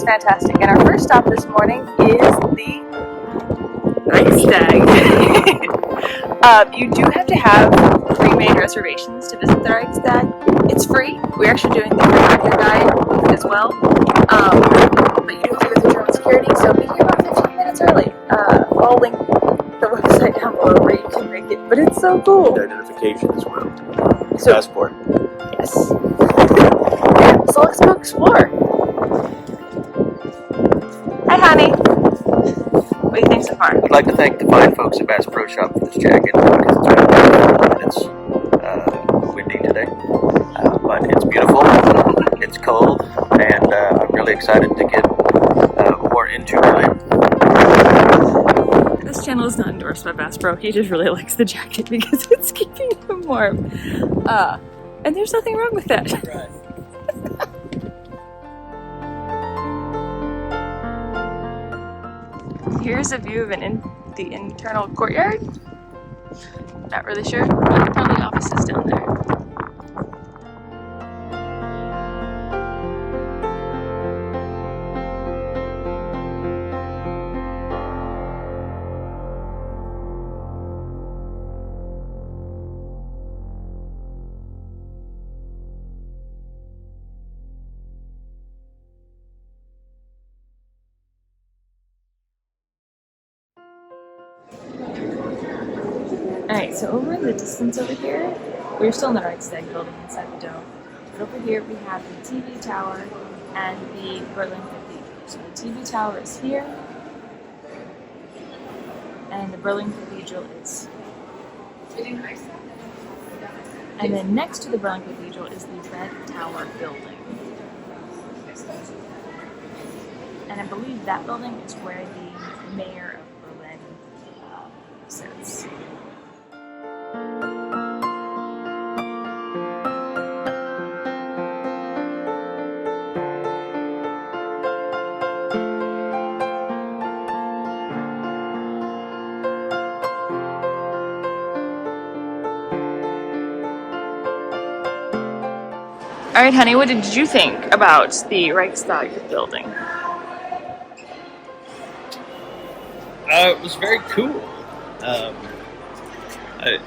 fantastic. And our first stop this morning is the Reichstag. You do have to have pre-made reservations to visit the Reichstag. It's free. We're actually doing the Reichstag guide as well. But you do have to go through German security, so be here about 15 minutes early. I'll link the website down below where you can make it. But it's so cool. And identification as well. So, passport. Yes. Yeah, so let's go explore. Hi, honey. What do you think so far? I'd like to thank the fine folks at Bass Pro Shop for this jacket because it's been beautiful and it's windy today. But it's beautiful, it's cold, and I'm really excited to get more into Berlin. This channel is not endorsed by Bass Pro. He just really likes the jacket because it's keeping him warm. And there's nothing wrong with that. Right. Here's a view of the internal courtyard. Not really sure. Probably offices down there. Alright, so over in the distance over here, we're still in the Reichstag building inside the dome. But over here we have the TV tower and the Berlin Cathedral. So the TV tower is here, and the Berlin Cathedral is. And then next to the Berlin Cathedral is the Red Tower building. And I believe that building is where the mayor of Berlin sits. Alright, honey, what did you think about the Reichstag building? It was very cool.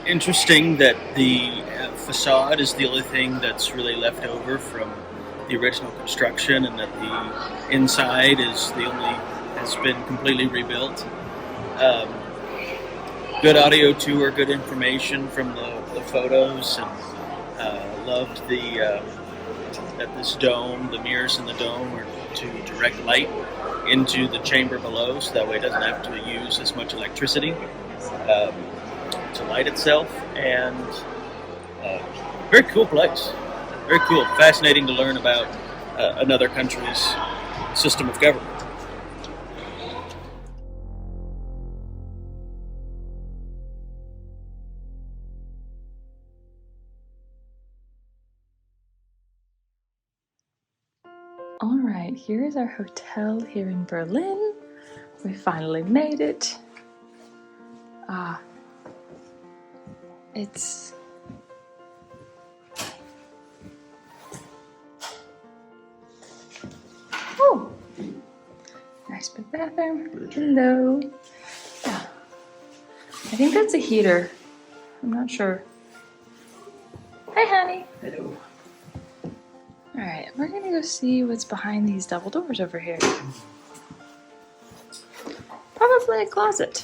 Interesting that the facade is the only thing that's really left over from the original construction, and that the inside is the only has been completely rebuilt. Good audio tour, good information from the photos, and loved that this dome, the mirrors in the dome, are to direct light into the chamber below, so that way it doesn't have to use as much electricity to light itself. And very cool place, very cool, fascinating to learn about another country's system of government. Alright, here is our hotel here in Berlin. We finally made it. It's nice big bathroom. Hello. Yeah. I think that's a heater. I'm not sure. Hi, honey. Hello. Alright, we're gonna go see what's behind these double doors over here. Probably a closet.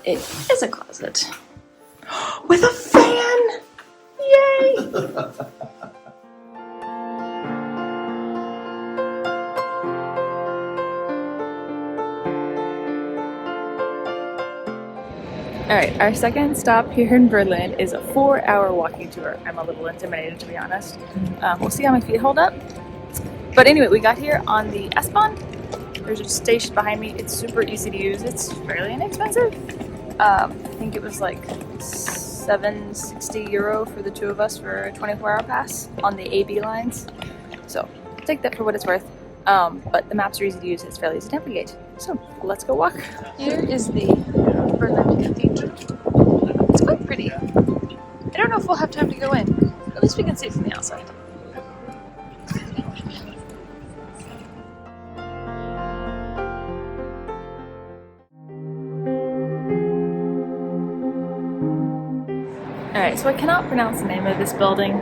It is a closet. With a fan! Yay! Alright, our second stop here in Berlin is a 4-hour walking tour. I'm a little intimidated, to be honest. We'll see how my feet hold up. But anyway, we got here on the S-Bahn. There's a station behind me. It's super easy to use. It's fairly inexpensive. I think it was like €760 for the two of us for a 24-hour pass on the AB lines. So take that for what it's worth. But the maps are easy to use. It's fairly easy to navigate. So let's go walk. Here is the Berlin Cathedral. It's quite pretty. I don't know if we'll have time to go in. At least we can see it from the outside. Alright, so I cannot pronounce the name of this building.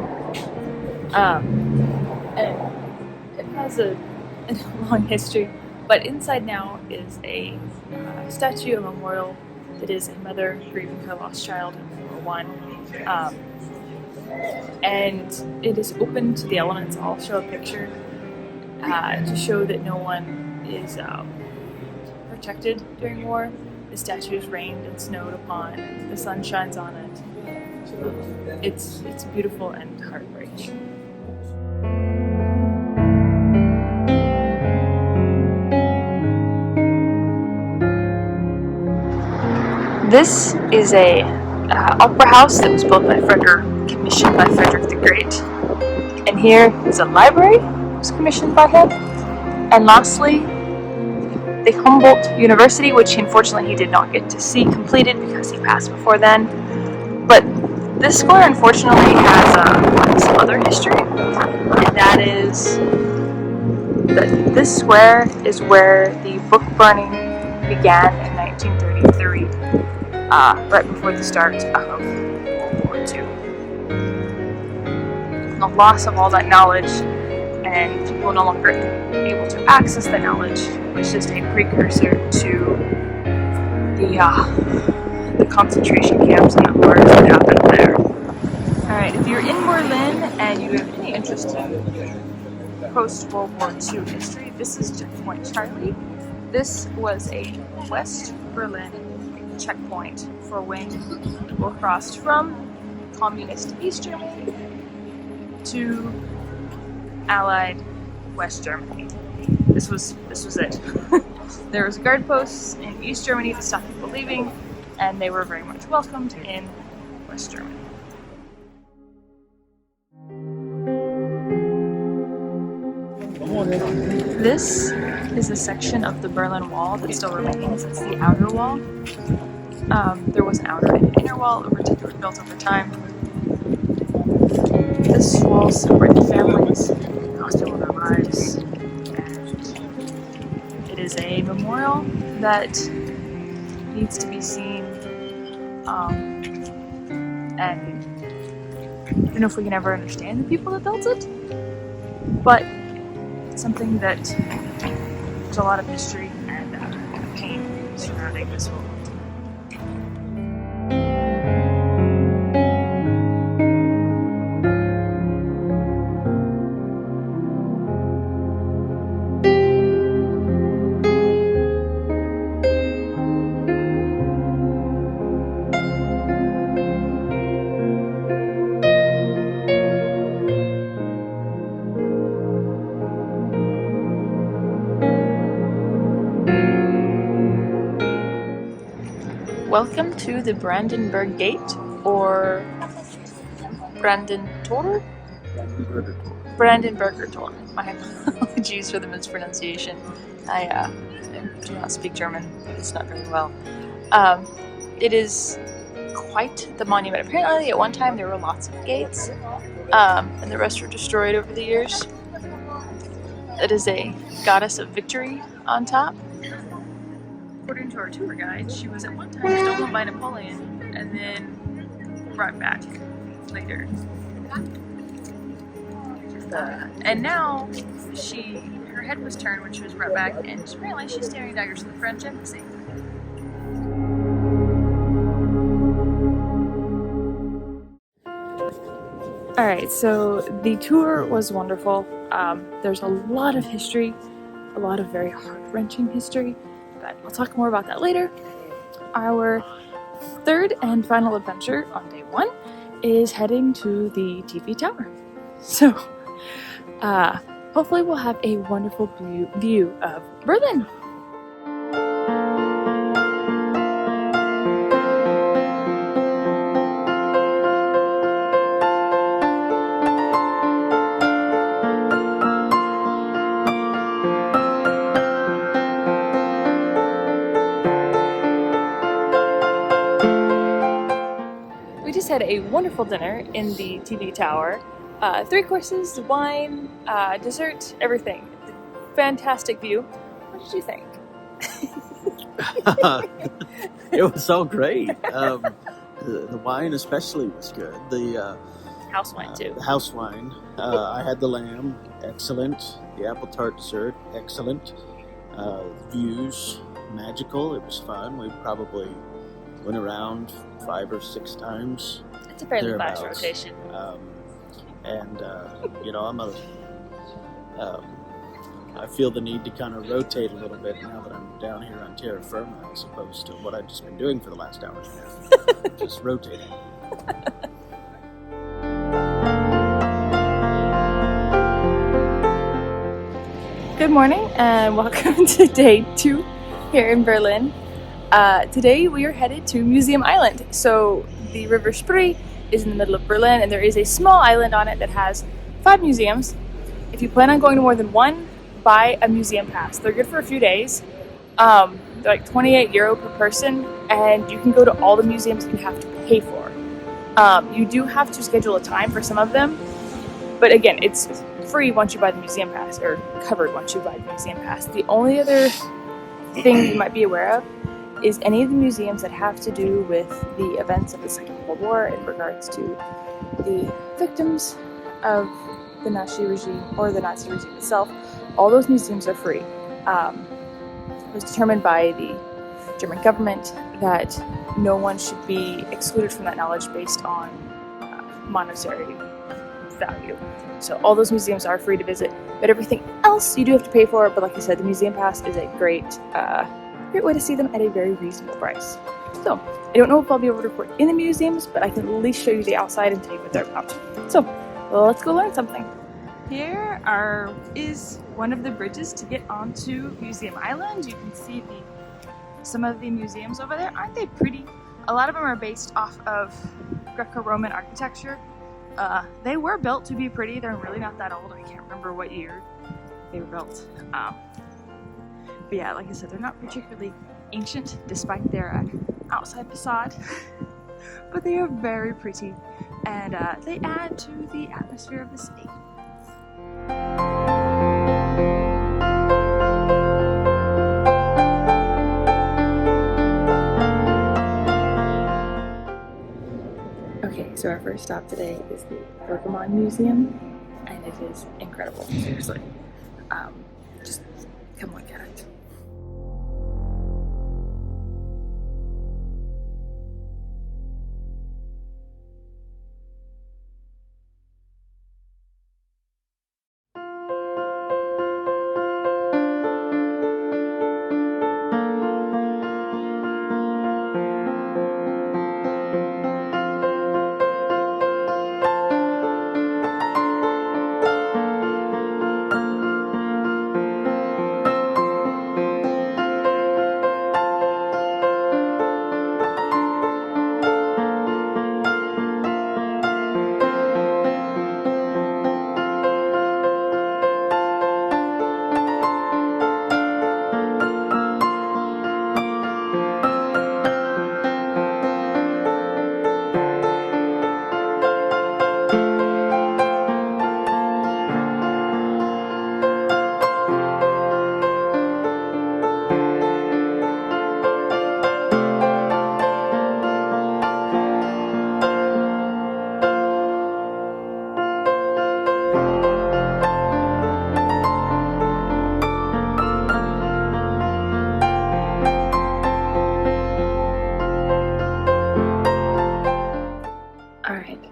And it has a long history, but inside now is a statue, a memorial that is a mother grieving her lost child in World War I. And it is open to the elements. I'll show a picture to show that no one is protected during war. The statue is rained and snowed upon, the sun shines on it. It's beautiful and heartbreaking. This is a opera house that was built by commissioned by Frederick the Great. And here is a library that was commissioned by him. And lastly, the Humboldt University, which unfortunately he did not get to see completed because he passed before then. But this square unfortunately has some other history, and that is that this square is where the book burning began in 1933, right before the start of World War II. The loss of all that knowledge and people no longer able to access the knowledge was just a precursor to the concentration camps and the horrors that happened there. Alright, if you're in Berlin and you have any interest in post-World War II history, this is Checkpoint Charlie. This was a West Berlin checkpoint for when people crossed from communist East Germany to Allied West Germany. This was it. There was guard posts in East Germany to stop people leaving, and they were very much welcomed in West Germany. This is a section of the Berlin Wall that still remains. It's the outer wall. There was an outer and inner wall built over time. This wall separated families, cost people their lives, and it is a memorial that needs to be seen. And I don't know if we can ever understand the people that built it, but it's something that there's a lot of history and pain surrounding this wall. Welcome to the Brandenburg Gate, or Brandentor? Brandenburger Tor. My apologies for the mispronunciation. I do not speak German, it's not very well. It is quite the monument. Apparently at one time there were lots of gates, and the rest were destroyed over the years. It is a goddess of victory on top. According to our tour guide, she was at one time stolen by Napoleon and then brought back later. And now her head was turned when she was brought back, and apparently she's staring daggers at the French embassy. Alright, so the tour was wonderful. There's a lot of history, a lot of very heart-wrenching history, but we'll talk more about that later. Our third and final adventure on day one is heading to the TV tower. So, hopefully we'll have a wonderful view of Berlin. Had a wonderful dinner in the TV tower. 3 courses, wine, dessert, everything. Fantastic view. What did you think? It was so great. The wine especially was good. The House wine too. the house wine. I had the lamb, excellent. The apple tart dessert, excellent. Views, magical. It was fun. We probably went around 5 or 6 times. It's a fairly fast thereabouts. rotation. I feel the need to kind of rotate a little bit now that I'm down here on terra firma, as opposed to what I've just been doing for the last hour and a half. Just rotating. Good morning and welcome to day 2 here in Berlin. Today we are headed to Museum Island. So the River Spree is in the middle of Berlin and there is a small island on it that has 5 museums. If you plan on going to more than one, buy a museum pass. They're good for a few days. They're like €28 per person and you can go to all the museums you have to pay for. You do have to schedule a time for some of them, but again, it's free once you buy the museum pass, or covered once you buy the museum pass. The only other thing you might be aware of is any of the museums that have to do with the events of the Second World War in regards to the victims of the Nazi regime or the Nazi regime itself. All those museums are free. It was determined by the German government that no one should be excluded from that knowledge based on monetary value. So all those museums are free to visit, but everything else you do have to pay for. But like I said, the museum pass is a great way to see them at a very reasonable price. So I don't know if I'll be able to record in the museums, but I can at least show you the outside and tell you what they're about. So let's go learn something. Here is one of the bridges to get onto Museum Island. You can see some of the museums over there. Aren't they pretty? A lot of them are based off of Greco-Roman architecture. They were built to be pretty. They're really not that old. I can't remember what year they were built. But yeah, like I said, they're not particularly ancient despite their outside facade. But they are very pretty and they add to the atmosphere of the city. Okay, so our first stop today is the Pergamonmuseum, and it is incredible, seriously. Just come look at it.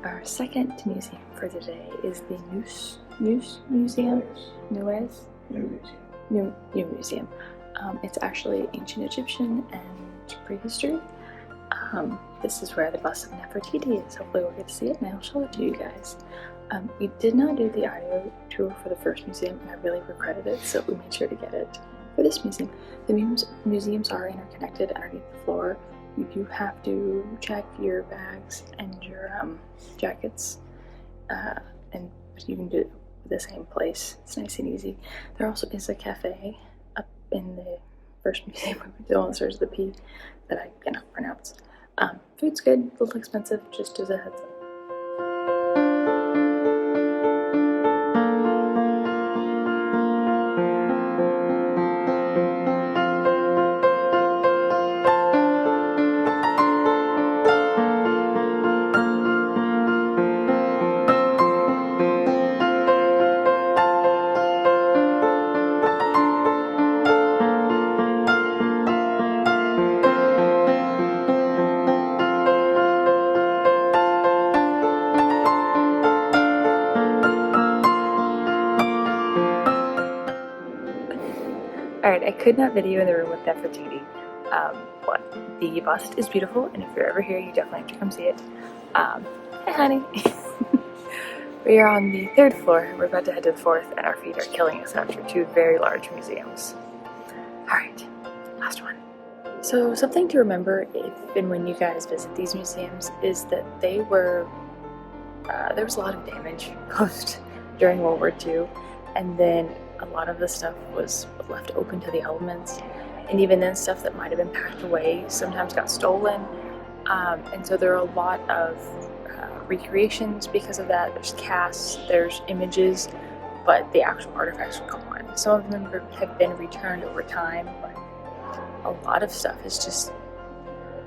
Our second museum for today is the Neues Museum. New Museum. It's actually ancient Egyptian and prehistory. This is where the bust of Nefertiti is. Hopefully we'll get to see it and I'll show it to you guys. We did not do the audio tour for the first museum and I really regretted it, so we made sure to get it for this museum. The museums are interconnected underneath the floor. You do have to check your bags and your jackets, and you can do it at the same place. It's nice and easy. There also is a cafe up in the first museum, the one that starts with the P that I cannot pronounce. Food's good, a little expensive, just as a heads up. could not video in the room with Nefertiti, but the bust is beautiful, and if you're ever here, you definitely have to come see it. Hi, honey. We are on the 3rd floor. We're about to head to the 4th, and our feet are killing us after 2 very large museums. Alright, last one. So something to remember if and when you guys visit these museums is that they were, there was a lot of damage caused during World War II, and then a lot of the stuff was left open to the elements, and even then stuff that might have been packed away sometimes got stolen, and so there are a lot of recreations because of that. There's casts, there's images, but the actual artifacts are gone. Some of them have been returned over time, but a lot of stuff is just,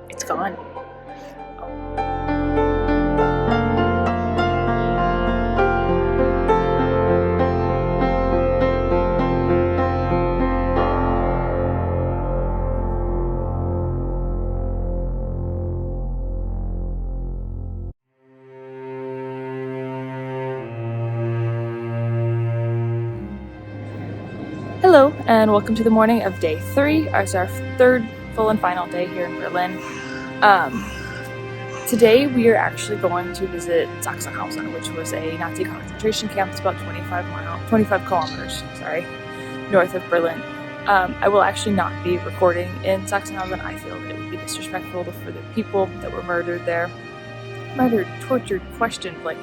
it's gone. Hello, and welcome to the morning of day 3. It's our 3rd full and final day here in Berlin. Today we are actually going to visit Sachsenhausen, which was a Nazi concentration camp. It's about 25 kilometers, north of Berlin. I will actually not be recording in Sachsenhausen. I feel that it would be disrespectful for the people that were murdered there. Murdered, tortured, questioned, like,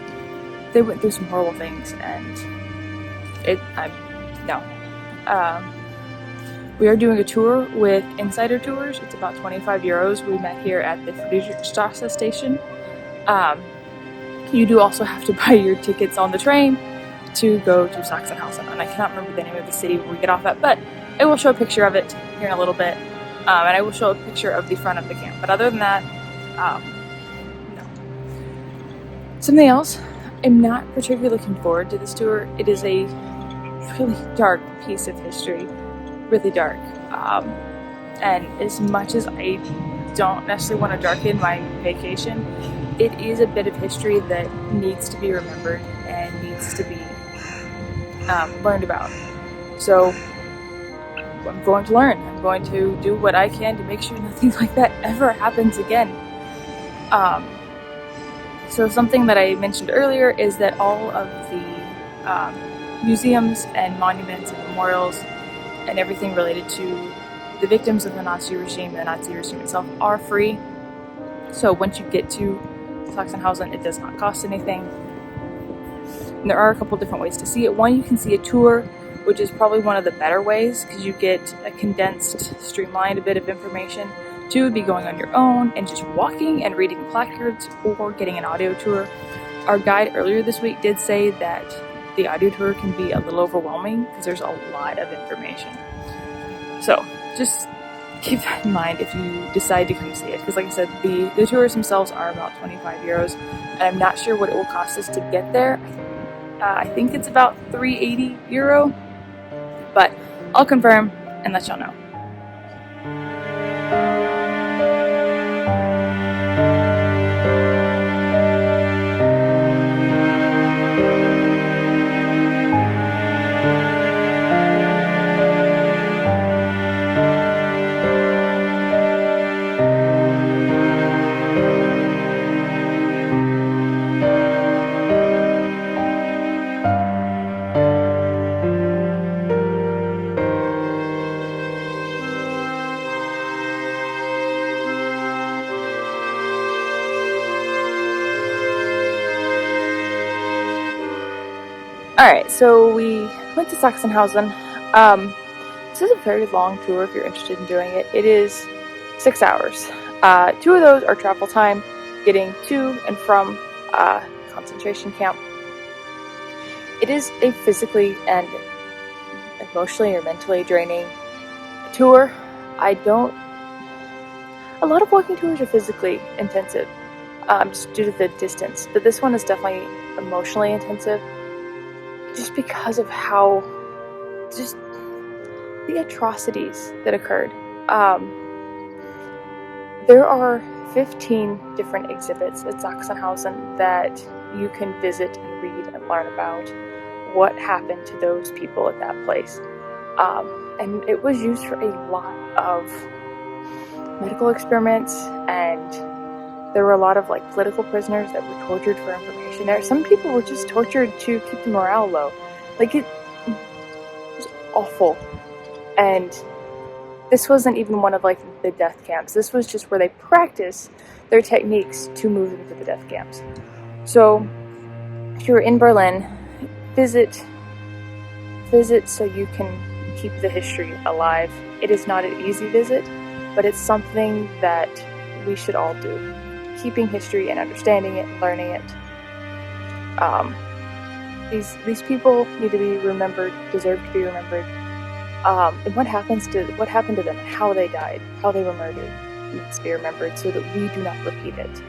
they went through some horrible things, and no. We are doing a tour with Insider Tours. It's about 25 euros. We met here at the Friedrichstrasse station. You do also have to buy your tickets on the train to go to Sachsenhausen, and I cannot remember the name of the city where we get off at, but I will show a picture of it here in a little bit, and I will show a picture of the front of the camp. But other than that, no. Something else, I'm not particularly looking forward to this tour. It is a really dark piece of history, really dark, and as much as I don't necessarily want to darken my vacation, it is a bit of history that needs to be remembered and needs to be learned about. So I'm going to learn. I'm going to do what I can to make sure nothing like that ever happens again. So something that I mentioned earlier is that all of the museums and monuments and memorials and everything related to the victims of the Nazi regime, the Nazi regime itself, are free. So once you get to Sachsenhausen, it does not cost anything. And there are a couple different ways to see it. One, you can see a tour, which is probably one of the better ways because you get a condensed, streamlined bit of information. 2 would be going on your own and just walking and reading placards, or getting an audio tour. Our guide earlier this week did say that the audio tour can be a little overwhelming because there's a lot of information. So just keep that in mind if you decide to come see it, because like I said, the tours themselves are about 25 euros, and I'm not sure what it will cost us to get there. I think it's about 380 euro, but I'll confirm and let y'all know. Alright, so we went to Sachsenhausen. This is a very long tour if you're interested in doing it. It is 6 hours. 2 of those are travel time, getting to and from concentration camp. It is a physically and emotionally or mentally draining tour. A lot of walking tours are physically intensive, just due to the distance, but this one is definitely emotionally intensive, just because of how, just the atrocities that occurred. There are 15 different exhibits at Sachsenhausen that you can visit and read and learn about what happened to those people at that place. and it was used for a lot of medical experiments, and there were a lot of like political prisoners that were tortured for information there. Some people were just tortured to keep the morale low. Like, it was awful. And this wasn't even one of like the death camps. This was just where they practice their techniques to move them to the death camps. So if you're in Berlin, visit so you can keep the history alive. It is not an easy visit, but it's something that we should all do. Keeping history and understanding it and learning it. These people need to be remembered, deserve to be remembered. And what happened to them, how they died, how they were murdered, needs to be remembered so that we do not repeat it.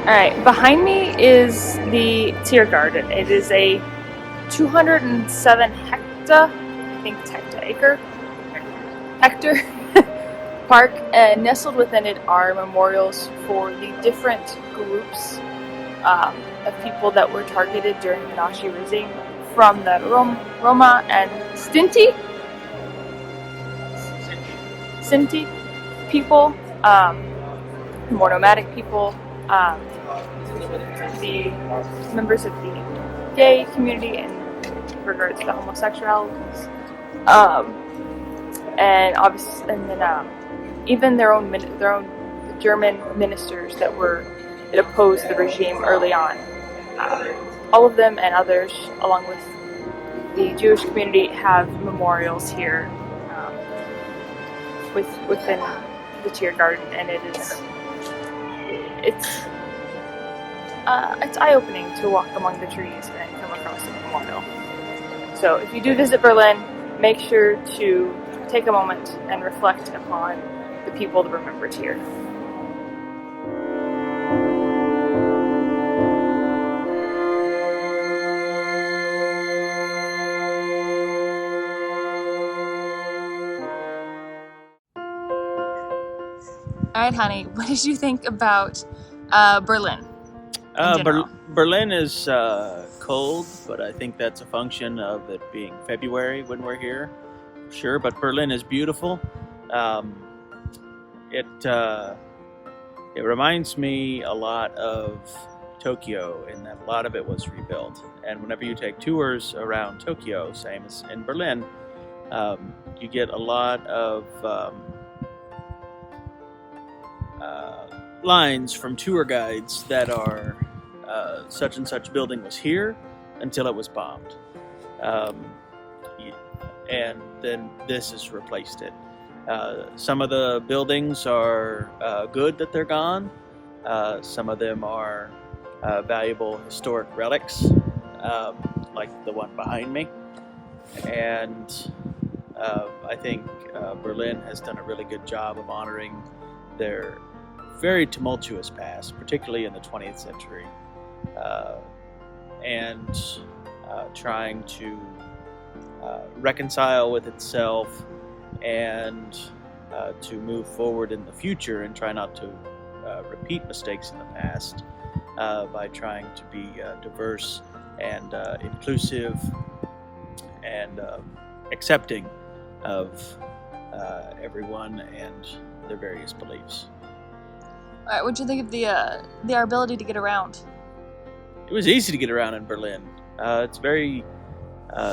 Alright, behind me is the Tiergarten. It is a 207 hectare park, and nestled within it are memorials for the different groups of people that were targeted during the Nazi regime, from the Roma and Sinti people, more nomadic people, the members of the gay community in regards to homosexualities, and obviously, and then even their own German ministers that opposed the regime early on. All of them and others, along with the Jewish community, have memorials here within the Tiergarten, and it's eye-opening to walk among the trees and come across a memorial. So if you do visit Berlin, make sure to take a moment and reflect upon the people that remembered here. Alright, honey, what did you think about Berlin in general? Berlin is cold, but I think that's a function of it being February when we're here, for sure. But Berlin is beautiful. It reminds me a lot of Tokyo in that a lot of it was rebuilt. And whenever you take tours around Tokyo, same as in Berlin, you get a lot of lines from tour guides that are such and such building was here until it was bombed, and then this has replaced it. Some of the buildings are good that they're gone. Some of them are valuable historic relics, like the one behind me. And I think Berlin has done a really good job of honoring their very tumultuous past, particularly in the 20th century, and trying to reconcile with itself and to move forward in the future and try not to repeat mistakes in the past by trying to be diverse and inclusive and accepting of everyone and their various beliefs. All right, what do you think of our ability to get around? It was easy to get around in Berlin. It's a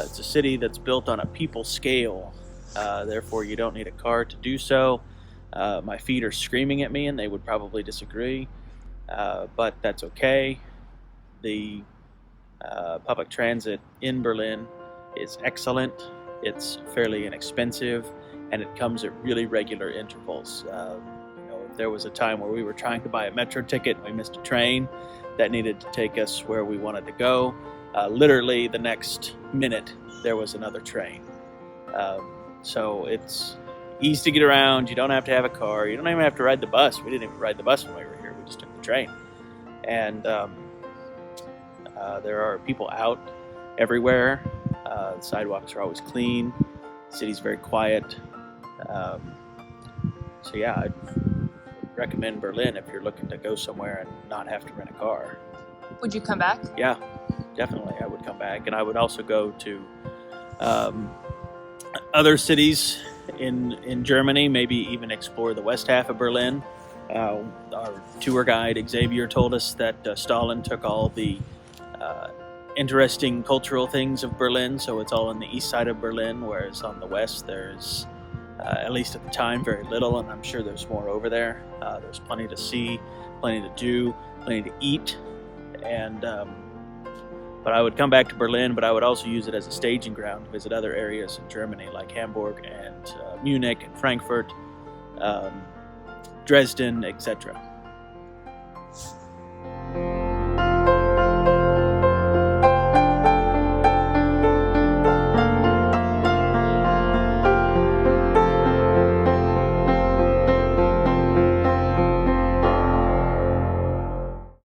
city that's built on a people scale. Therefore, you don't need a car to do so. My feet are screaming at me, and they would probably disagree, but that's okay. The public transit in Berlin is excellent. It's fairly inexpensive, and it comes at really regular intervals. If there was a time where we were trying to buy a metro ticket and we missed a train that needed to take us where we wanted to go, literally the next minute there was another train. So it's easy to get around. You don't have to have a car. You don't even have to ride the bus. We didn't even ride the bus when we were here. We just took the train. And there are people out everywhere. The sidewalks are always clean. The city's very quiet. So yeah, I'd recommend Berlin if you're looking to go somewhere and not have to rent a car. Would you come back? Yeah, definitely I would come back. And I would also go to other cities in Germany, maybe even explore the west half of Berlin. Our tour guide Xavier told us that Stalin took all the interesting cultural things of Berlin, so it's all on the east side of Berlin, whereas on the west there's, at least at the time, very little, and I'm sure there's more over there. There's plenty to see, plenty to do, plenty to eat, and but I would come back to Berlin, but I would also use it as a staging ground to visit other areas in Germany, like Hamburg and Munich and Frankfurt, Dresden, etc.